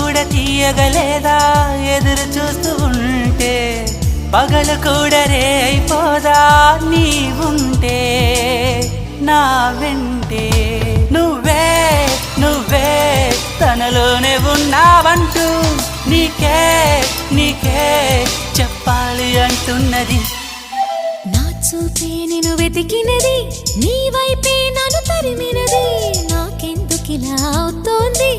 కూడా తీయగలేదా ఎదురు చూస్తూ ఉంటే పగలు కూడా రే అయిపోదా నీవుంటే నా వెంటే నువ్వే నువ్వే తనలోనే ఉన్నావంటూ నీకే నీకే చెప్పాలి అంటున్నది నా చూపే నిన్ను వెతికినది నీ వైపే నన్ను తరిమినది నాకెందుకిలా అవుతోంది